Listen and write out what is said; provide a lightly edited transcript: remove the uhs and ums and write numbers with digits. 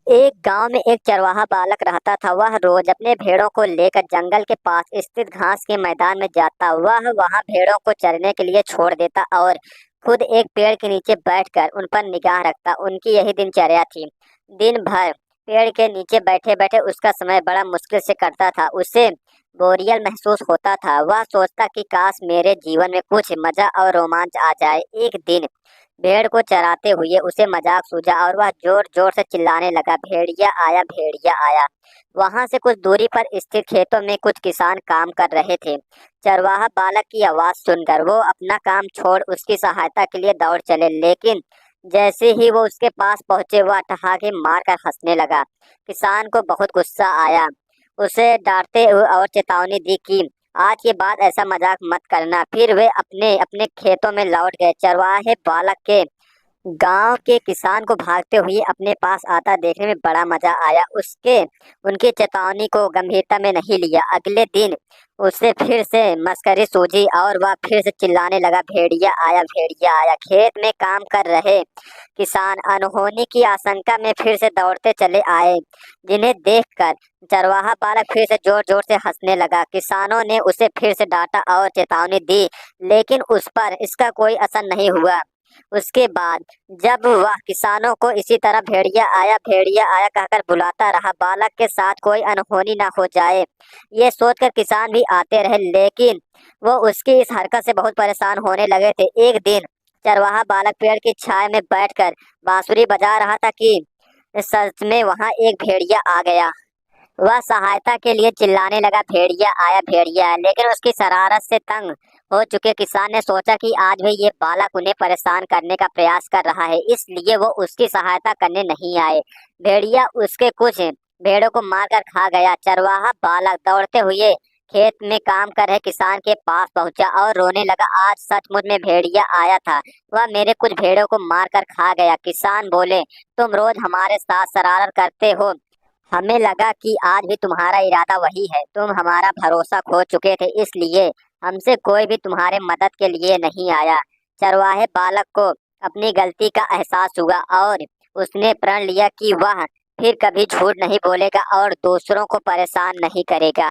एक गांव में एक चरवाहा बालक रहता था। वह रोज अपने भेड़ों को लेकर जंगल के पास स्थित घास के मैदान में जाता। वह वहां भेड़ों को चरने के लिए छोड़ देता और खुद एक पेड़ के नीचे बैठकर उन पर निगाह रखता। उनकी यही दिनचर्या थी। दिन भर पेड़ के नीचे बैठे बैठे उसका समय बड़ा मुश्किल से कटता था। उसे बोरियल महसूस होता था। वह सोचता कि काश मेरे जीवन में कुछ मजा और रोमांच आ जाए। एक दिन भेड़ को चराते हुए उसे मजाक सूझा और वह जोर जोर से चिल्लाने लगा, भेड़िया आया, भेड़िया आया। वहां से कुछ दूरी पर स्थित खेतों में कुछ किसान काम कर रहे थे। चरवाहा बालक की आवाज सुनकर वो अपना काम छोड़ उसकी सहायता के लिए दौड़ चले, लेकिन जैसे ही वो उसके पास पहुंचे वह ठहाके मारकर हंसने लगा। किसान को बहुत गुस्सा आया। उसे डांटते हुए और चेतावनी दी कि आज के बाद ऐसा मजाक मत करना। फिर वे अपने अपने खेतों में लौट गए। चरवाहे बालक के गांव के किसान को भागते हुए अपने पास आता देखने में बड़ा मजा आया। उसके उनकी चेतावनी को गंभीरता में नहीं लिया। अगले दिन उसे फिर से मस्करी सूझी और वह फिर से चिल्लाने लगा, भेड़िया आया, भेड़िया आया। खेत में काम कर रहे किसान अनहोनी की आशंका में फिर से दौड़ते चले आए, जिन्हें देखकर चरवाहा बालक फिर से जोर जोर से हंसने लगा। किसानों ने उसे फिर से डांटा और चेतावनी दी, लेकिन उस पर इसका कोई असर नहीं हुआ। उसके बाद जब वह किसानों को इसी तरह भेड़िया आया कहकर बुलाता रहा, बालक के साथ कोई अनहोनी ना हो जाए, ये सोचकर किसान भी आते रहे, लेकिन वो उसकी इस हरकत से बहुत परेशान होने लगे थे। एक दिन चरवाहा बालक पेड़ की छाया में बैठकर बांसुरी बजा रहा था कि सच में वहां एक भेड़िया आ गया। वह सहायता के लिए चिल्लाने लगा, भेड़िया आया, भेड़िया आया। लेकिन उसकी शरारत से तंग हो चुके किसान ने सोचा कि आज भी ये बालक उन्हें परेशान करने का प्रयास कर रहा है, इसलिए वो उसकी सहायता करने नहीं आए। भेड़िया उसके कुछ भेड़ों को मारकर खा गया। चरवाहा बालक दौड़ते हुए खेत में काम कर रहे किसान के पास पहुंचा और रोने लगा, आज सचमुच में भेड़िया आया था। वह मेरे कुछ भेड़ों को मारकर खा गया। किसान बोले, तुम रोज हमारे साथ शरारत करते हो, हमें लगा कि आज भी तुम्हारा इरादा वही है। तुम हमारा भरोसा खो चुके थे, इसलिए हमसे कोई भी तुम्हारे मदद के लिए नहीं आया। चरवाहे बालक को अपनी गलती का एहसास हुआ और उसने प्रण लिया कि वह फिर कभी झूठ नहीं बोलेगा और दूसरों को परेशान नहीं करेगा।